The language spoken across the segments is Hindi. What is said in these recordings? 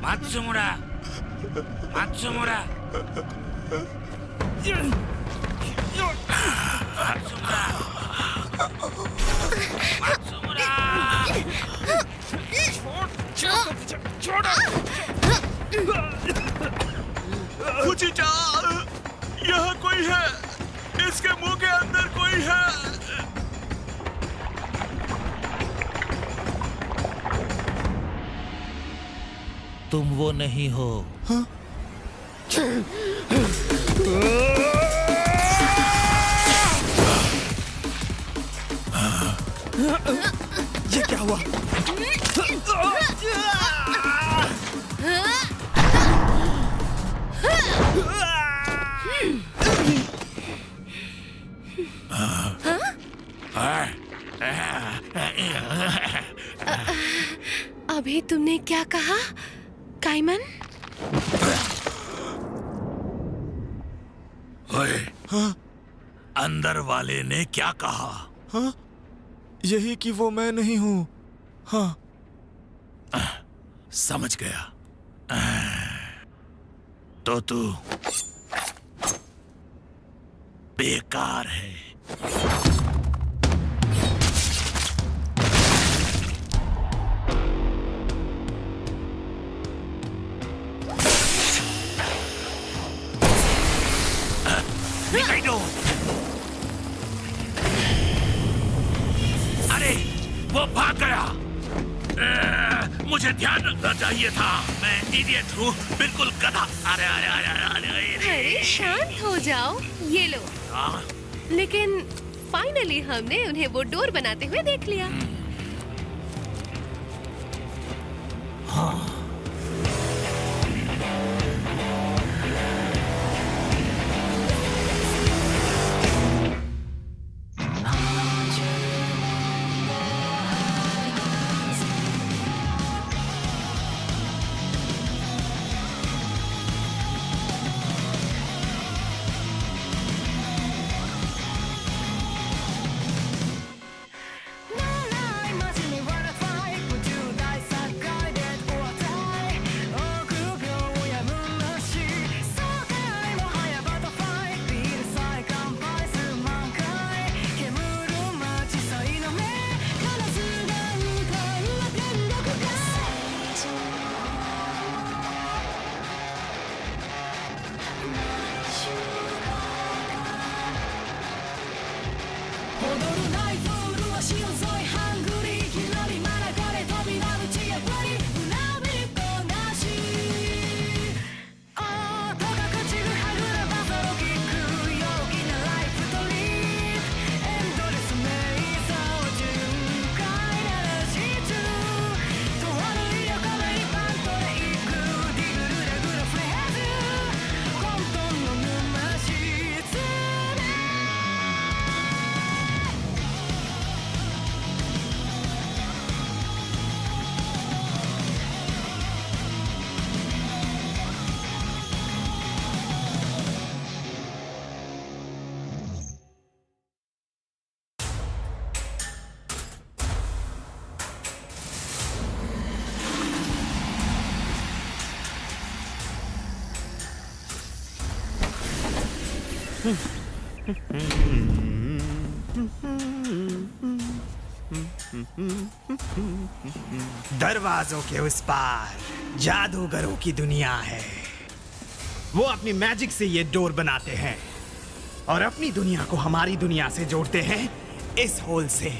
Matsumura! Matsumura! Matsumura! Matsumura! छोड़ो! फुजीचा, यहाँ कोई है। इसके मुंह के अंदर कोई है। तुम वो नहीं हो। हाँ? ये क्या हुआ? अभी तुमने क्या कहा, काइमन? ओए, हाँ? अंदर वाले ने क्या कहा? हाँ? यही कि वो मैं नहीं हूँ। हाँ। समझ गया। तो तू बेकार है। अरे वो भाग गया। मुझे ध्यान रखना चाहिए था। मैं इडियट हूँ, बिल्कुल गधा। अरे अरे अरे अरे अरे शांत हो जाओ। ये लो। लेकिन फाइनली हमने उन्हें वो डोर बनाते हुए देख लिया। हाँ। दरवाजों के उस पार जादूगरों की दुनिया है। वो अपनी मैजिक से ये डोर बनाते हैं और अपनी दुनिया को हमारी दुनिया से जोड़ते हैं इस होल से।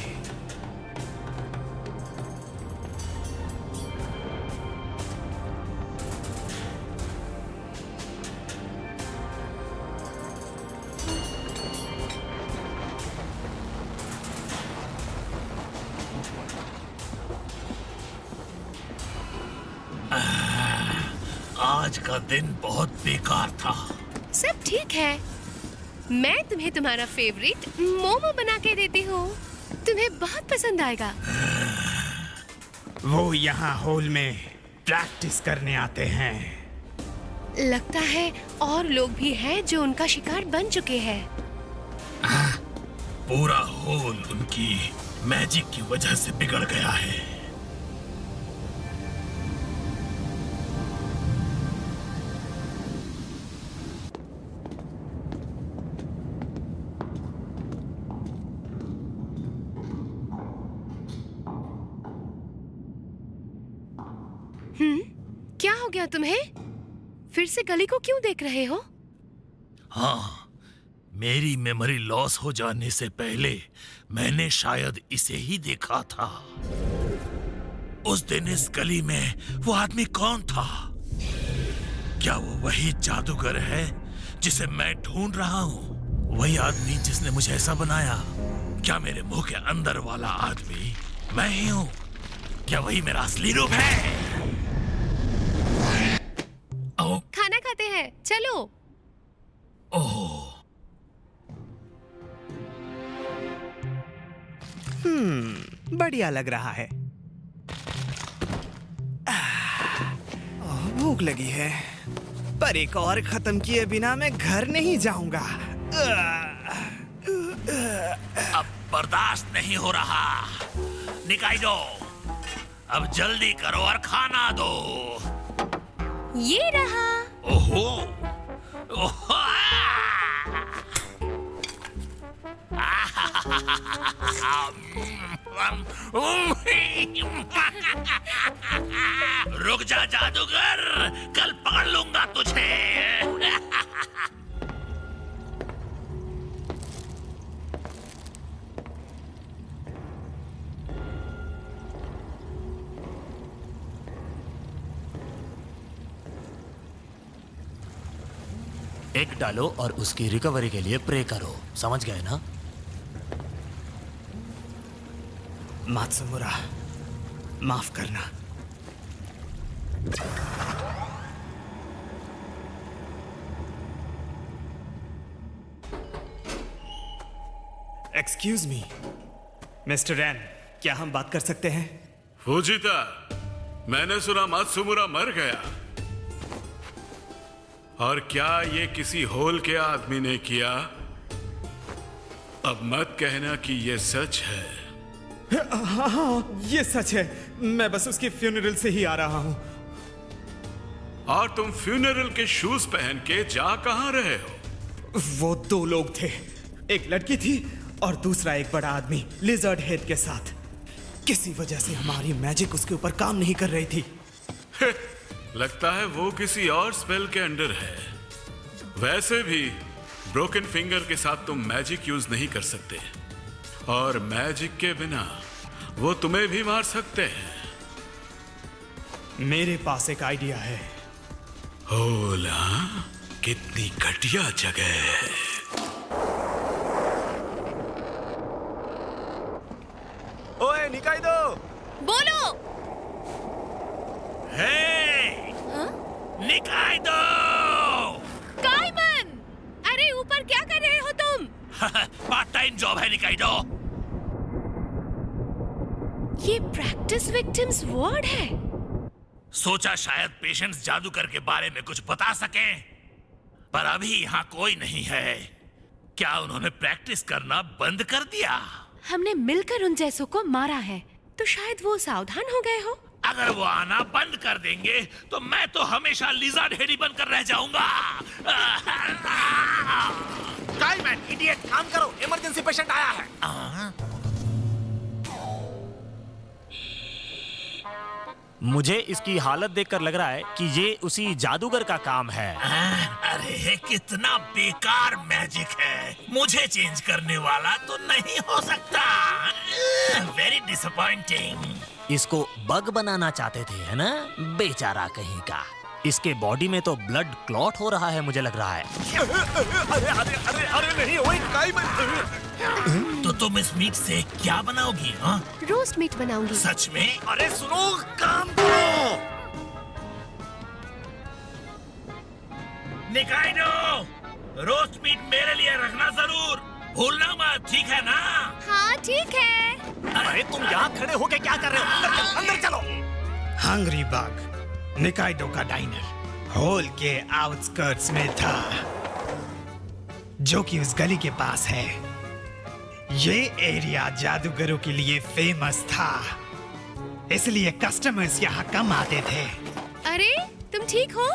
आज का दिन बहुत बेकार था। सब ठीक है। मैं तुम्हें तुम्हारा फेवरेट मोमो बना के देती हूँ। तुम्हें बहुत पसंद आएगा। वो यहाँ होल में प्रैक्टिस करने आते हैं। लगता है और लोग भी हैं जो उनका शिकार बन चुके हैं। पूरा होल उनकी मैजिक की वजह से बिगड़ गया है। क्या हो गया तुम्हें? फिर से गली को क्यों देख रहे हो? हाँ, मेरी मेमोरी लॉस हो जाने से पहले मैंने शायद इसे ही देखा था। उस दिन इस गली में वो आदमी कौन था? क्या वो वही जादूगर है जिसे मैं ढूंढ रहा हूँ? वही आदमी जिसने मुझे ऐसा बनाया? क्या मेरे मुंह के अंदर वाला आदमी मैं ही हूँ? क्या वही मेरा असली रूप है? ओह, खाना खाते हैं, चलो। ओह, बढ़िया लग रहा है। भूख लगी है, पर एक और खत्म किए बिना मैं घर नहीं जाऊंगा। अब बर्दाश्त नहीं हो रहा। निकाइडो, अब जल्दी करो और खाना दो। ये रहा। ओहो, ओहो, रुक जा जादूगर, कल पकड़ लूंगा तुझे। एक डालो और उसकी रिकवरी के लिए प्रे करो, समझ गए ना? मात्सुमुरा, माफ करना। एक्सक्यूज मी, मिस्टर रैन, क्या हम बात कर सकते हैं? फुजिता, मैंने सुना मात्सुमुरा मर गया। और क्या ये किसी होल के आदमी ने किया? अब मत कहना कि ये सच है। हाँ, ये सच है। मैं बस उसके फ्यूनरल से ही आ रहा हूँ। और तुम फ्यूनरल के शूज पहन के जा कहां रहे हो? वो दो लोग थे, एक लड़की थी और दूसरा एक बड़ा आदमी लिजर्ड हेड के साथ। किसी वजह से हमारी मैजिक उसके ऊपर काम नहीं कर रही थी। लगता है वो किसी और स्पेल के अंडर है। वैसे भी ब्रोकन फिंगर के साथ तुम मैजिक यूज नहीं कर सकते, और मैजिक के बिना वो तुम्हें भी मार सकते हैं। मेरे पास एक आइडिया है। होला, कितनी घटिया जगह है। ओए निकाइडो, बोलो। निकाइडो! काइमन! अरे ऊपर क्या कर रहे हो तुम? पार्ट टाइम जॉब है निकाइडो। ये प्रैक्टिस विक्टिम्स वार्ड है। सोचा शायद पेशेंट्स जादूगर के बारे में कुछ बता सकें, पर अभी यहाँ कोई नहीं है। क्या उन्होंने प्रैक्टिस करना बंद कर दिया? हमने मिलकर उन जैसों को मारा है, तो शायद वो सावधान हो गए हो। अगर वो आना बंद कर देंगे तो मैं तो हमेशा लिज़ार्ड हेडी बनकर रह जाऊंगा। काइमैन, इडियट, काम करो, इमरजेंसी पेशेंट आया है। मुझे इसकी हालत देखकर लग रहा है कि ये उसी जादूगर का काम है। अरे कितना बेकार मैजिक है, मुझे चेंज करने वाला तो नहीं हो सकता। Very disappointing. इसको बग बनाना चाहते थे, है ना? बेचारा कहीं का। इसके बॉडी में तो ब्लड क्लॉट हो रहा है, मुझे लग रहा है। अरे अरे अरे अरे नहीं, ओए काइमन। तो तुम इस मीट से क्या बनाओगी? हाँ, रोस्ट मीट बनाऊंगी। सच में? अरे सुनो, काम करो। निकाइडो, रोस्ट मीट मेरे लिए रखना जरूर, भूलना मत, ठीक है ना? हाँ ठीक है। अरे तुम यहाँ खड़े होके क्या कर रहे हो? अंदर चलो। हंग्री बग निकाइडो का डाइनर होल के आउटस्कर्ट्स में था, जो कि उस गली के पास है। ये एरिया जादूगरों के लिए फेमस था, इसलिए कस्टमर्स यहाँ कम आते थे। अरे तुम ठीक हो?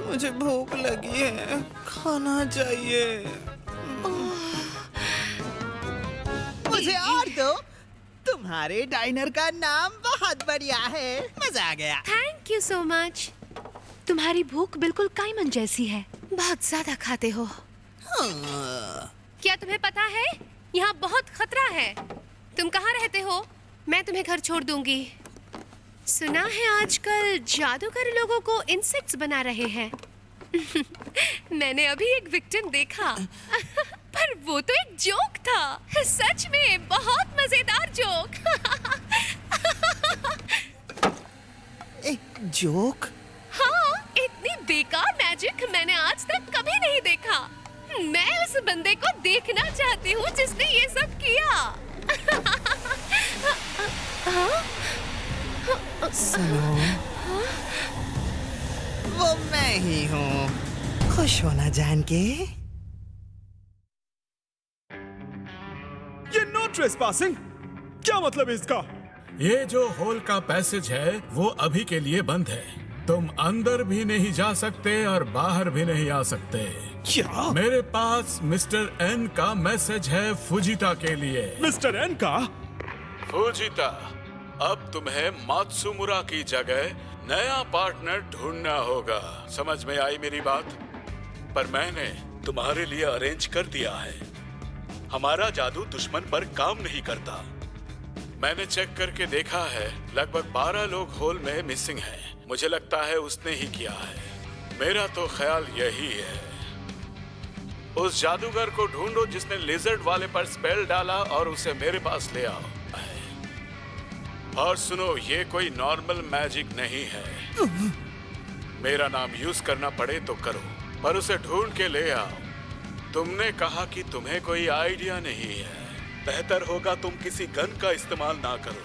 मुझे भूख लगी है, खाना चाहिए। मुझे और दो। तुम तुम्हारे डाइनर का नाम बहुत बढ़िया है, मजा आ गया। Thank you so much. तुम्हारी भूख बिल्कुल काइमन जैसी है, बहुत ज्यादा खाते हो। क्या तुम्हें पता है यहाँ बहुत खतरा है? तुम कहाँ रहते हो? मैं तुम्हें घर छोड़ दूंगी। सुना है आजकल जादूगर लोगों को इंसेक्ट्स बना रहे हैं। मैंने अभी एक विक्टिम देखा। पर वो तो एक जोक था। सच में बहुत मजेदार जोक। एक जोक? हाँ, इतनी बेकार मैजिक मैंने आज तक कभी नहीं देखा। मैं उस बंदे को देखना चाहती हूँ जिसने ये सब किया। सुनो, वो मैं ही हूँ। खुश होना जान के। ये नो ट्रेसपासिंग, क्या मतलब है इसका? ये जो होल का पैसेज है वो अभी के लिए बंद है। तुम अंदर भी नहीं जा सकते और बाहर भी नहीं आ सकते। क्या? मेरे पास मिस्टर एन का मैसेज है फुजिता के लिए। मिस्टर एन का? फुजिता, अब तुम्हें मात्सुमुरा की जगह नया पार्टनर ढूंढना होगा। समझ में आई मेरी बात? पर मैंने तुम्हारे लिए अरेंज कर दिया है। हमारा जादू दुश्मन पर काम नहीं करता। मैंने चेक करके देखा है, लगभग 12 लोग होल में मिसिंग हैं। मुझे लगता है उसने ही किया है। मेरा तो ख्याल यही है। उस जादूगर को ढूंढो जिसने लिजर्ड वाले पर स्पेल डाला और उसे मेरे पास ले आओ। और सुनो, ये कोई नॉर्मल मैजिक नहीं है। मेरा नाम यूज करना पड़े तो करो, पर उसे ढूंढ के ले आओ। तुमने कहा कि तुम्हें कोई आइडिया नहीं है। बेहतर होगा तुम किसी गन का इस्तेमाल ना करो।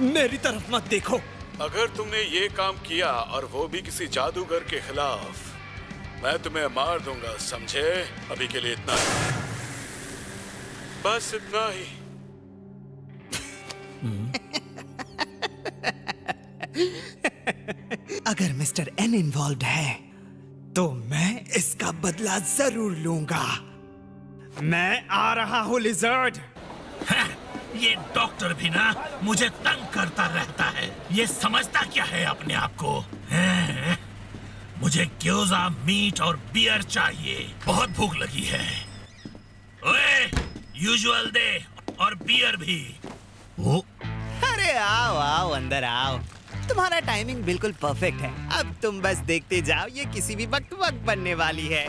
मेरी तरफ मत देखो। अगर तुमने ये काम किया और वो भी किसी जादूगर के खिलाफ, मैं तुम्हें मार दूंगा, समझे? अभी के लिए इतना ही। बस इतना ही। अगर मिस्टर एन इन्वॉल्व है तो मैं इसका बदला जरूर लूंगा। मैं आ रहा हूँ लिजर्ड। ये डॉक्टर भी ना मुझे तंग करता रहता है। ये समझता क्या है अपने आप को? हैं? मुझे ग्योजा, मीट और बियर चाहिए। बहुत भूख लगी है। ओए, यूजुअल दे और बियर भी। ओ, अरे आओ आओ, अंदर आओ। तुम्हारा टाइमिंग बिल्कुल परफेक्ट है। अब तुम बस देखते जाओ, ये किसी भी वक्त बनने वाली है।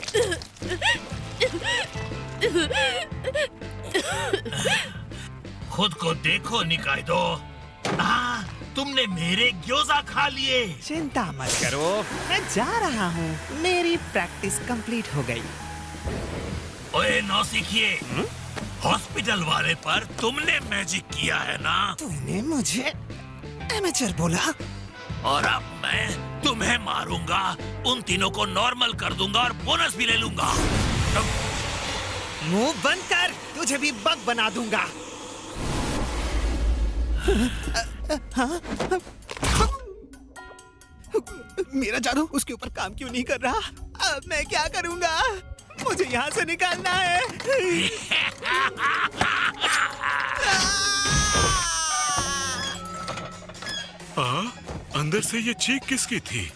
खुद को देखो निकाइदो। तुमने मेरे ग्योजा खा लिए। चिंता मत करो, मैं जा रहा हूँ। मेरी प्रैक्टिस कंप्लीट हो गई। ओए नौसिखिए, हॉस्पिटल वाले पर तुमने मैजिक किया है ना? तूने मुझे एमेचर बोला? और अब मैं तुम्हें मारूंगा, उन तीनों को नॉर्मल कर दूंगा और बोनस भी ले लूंगा। मुंह बंद कर, तुझे भी बग बना दूंगा। मेरा जादू उसके ऊपर काम क्यों नहीं कर रहा? अब मैं क्या करूंगा? मुझे यहाँ से निकालना है। अंदर से ये चीख किसकी थी?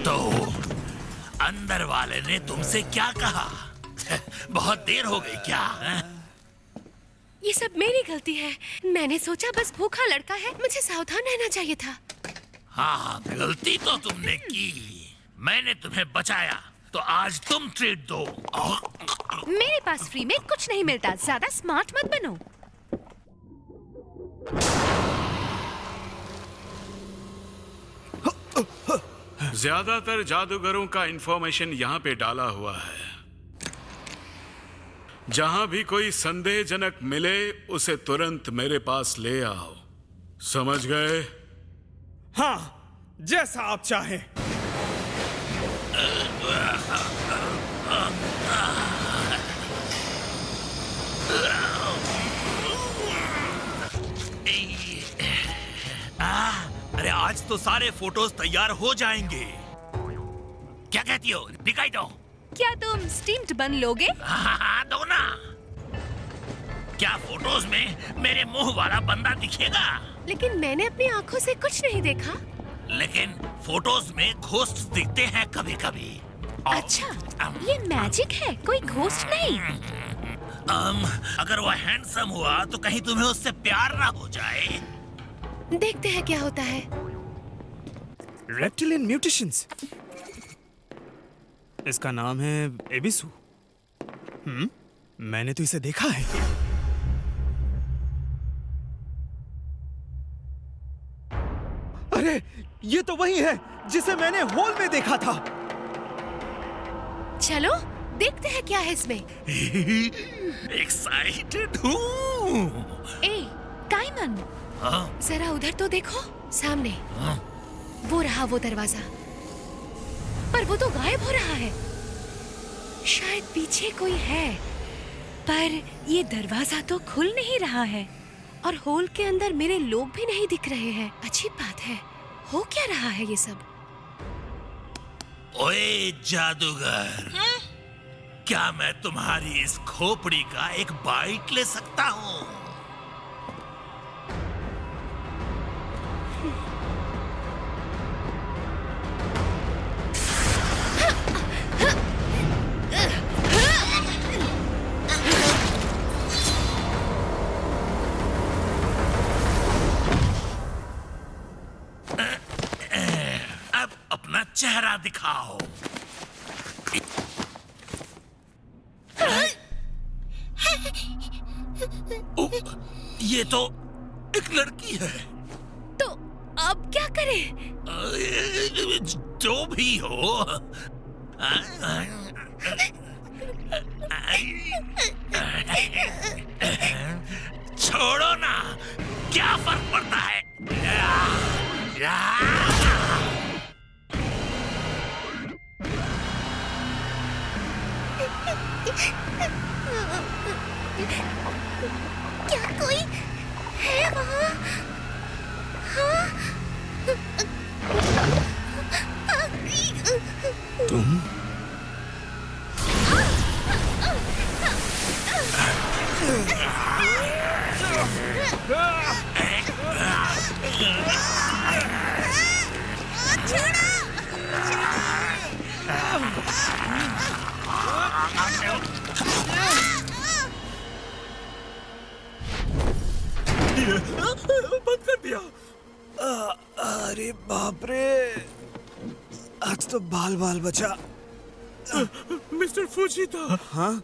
तो अंदर वाले ने तुमसे क्या कहा? बहुत देर हो गई क्या? ये सब मेरी गलती है। मैंने सोचा बस भूखा लड़का है, मुझे सावधान रहना चाहिए था। हाँ, गलती तो तुमने की। मैंने तुम्हें बचाया, तो आज तुम ट्रीट दो। मेरे पास फ्री में कुछ नहीं मिलता, ज्यादा स्मार्ट मत बनो। ज्यादातर जादूगरों का इंफॉर्मेशन यहाँ पे डाला हुआ है। जहां भी कोई संदेहजनक मिले उसे तुरंत मेरे पास ले आओ। समझ गए? हाँ, जैसा आप चाहें। आज तो सारे फोटोज तैयार हो जाएंगे। क्या कहती हो? दिखाई दो। क्या तुम स्टीम्ड बन लोगे? हाँ, दो ना। क्या फोटोज में मेरे मुंह वाला बंदा दिखेगा? लेकिन मैंने अपनी आंखों से कुछ नहीं देखा। लेकिन फोटोज में घोस्ट दिखते हैं कभी कभी। अच्छा, ये मैजिक है, कोई घोस्ट नहीं। अगर वो हैंडसम हुआ तो कहीं तुम्हें उससे प्यार ना हो जाए। देखते हैं क्या होता है। Reptilian mutations. इसका नाम है एबिसु। मैंने तो इसे देखा है। अरे, ये तो वही है जिसे मैंने हॉल में देखा था। चलो देखते हैं क्या है इसमें। एक्साइटेड हूँ। ए, काइमन, जरा उधर तो देखो, सामने। वो रहा वो दरवाजा, पर वो तो गायब हो रहा है। शायद पीछे कोई है, पर ये दरवाजा तो खुल नहीं रहा है और होल के अंदर मेरे लोग भी नहीं दिख रहे हैं। अजीब बात है, हो क्या रहा है ये सब? ओए जादूगर, क्या मैं तुम्हारी इस खोपड़ी का एक बाइट ले सकता हूँ? अब अपना चेहरा दिखाओ। ये तो एक लड़की है। तो अब क्या करें? जो भी हो। छोड़ो ना, क्या फर्क पड़ता है? क्या कोई है वहाँ? हाँ? तुम? बंद कर दिया। अरे बाप रे, आज तो बाल बाल बचा। मिस्टर फुजिता। हाँ?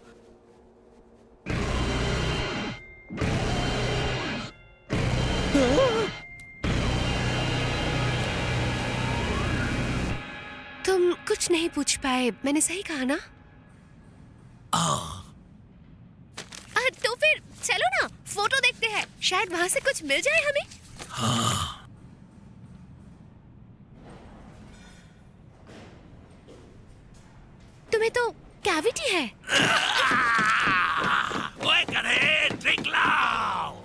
तुम कुछ नहीं पूछ पाए, मैंने सही कहा ना? तो फिर चलो ना, फोटो देखते हैं, शायद वहां से कुछ मिल जाए हमें। तुम्हें तो कैविटी है। ओए करे, ड्रिंक लाओ।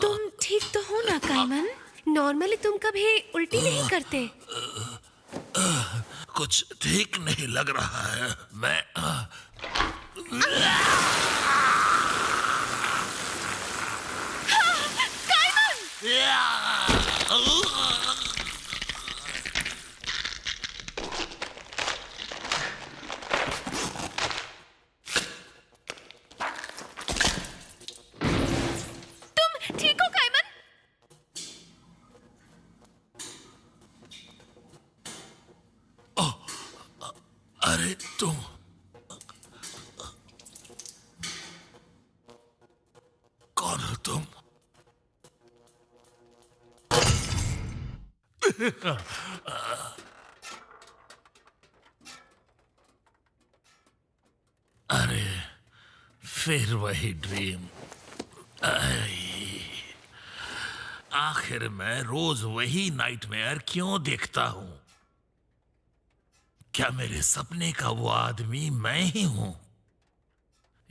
तुम ठीक तो हो ना काइमन? नॉर्मली तुम कभी उल्टी नहीं करते। कुछ ठीक नहीं लग रहा है। मैं तुम ठीक हो काइमन? अरे तुम कौन हो तुम? अरे फिर वही ड्रीम। आखिर मैं रोज वही नाइटमेयर क्यों देखता हूं? क्या मेरे सपने का वो आदमी मैं ही हूं?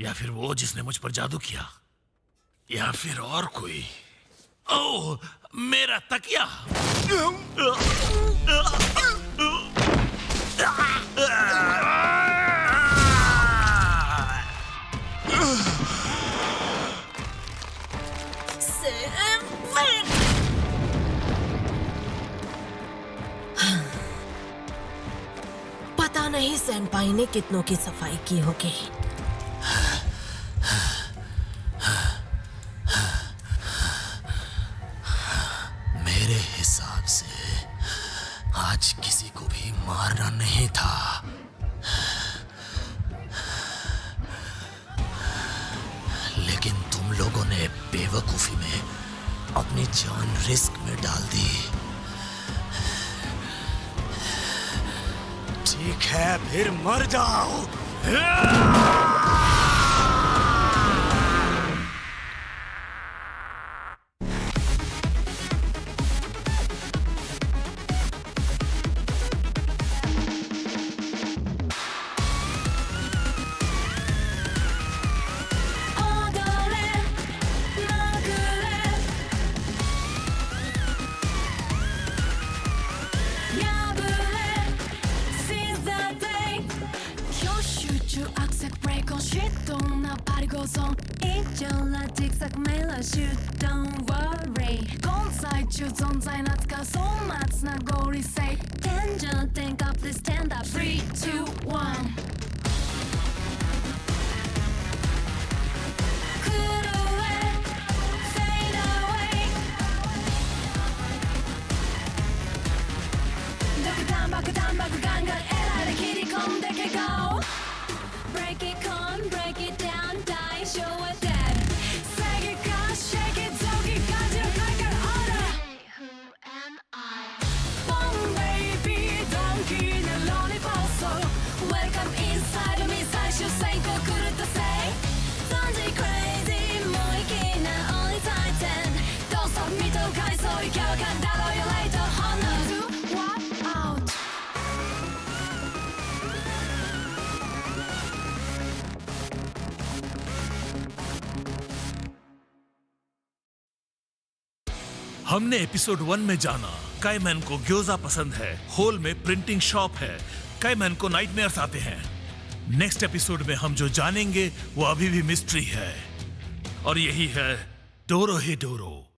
या फिर वो जिसने मुझ पर जादू किया? या फिर और कोई? ओह, मेरा तकिया! पता नहीं सेनपाई ने कितनों की सफाई की होगी। मेरे हिसाब से आज किसी को भी मारना नहीं था। लेकिन तुम लोगों ने बेवकूफी में अपनी जान रिस्क में डाल दी। ठीक है, फिर मर जाओ। Don't worry 混在中存在懐かそう松名残性天井天下 Please stand up 3, 2, 1爆弾爆ガンガンエラーで切り込んでけ Go Break it on break it down 大将は dead Say it God shake it 臓器感じる大会 Order Hey who am I Bomb baby donkey なロリポーソ Welcome inside me 最終選考狂ったせい Don't be crazy 無意気な Only Titan Don't stop me と回想勢いわかんだろ You later Honor to walk out हमने एपिसोड 1 में जाना काईमैन को ग्योजा पसंद है, होल में प्रिंटिंग शॉप है, काईमैन को नाइटमेयर्स आते हैं। नेक्स्ट एपिसोड में हम जो जानेंगे वो अभी भी मिस्ट्री है और यही है डोरो ही डोरो।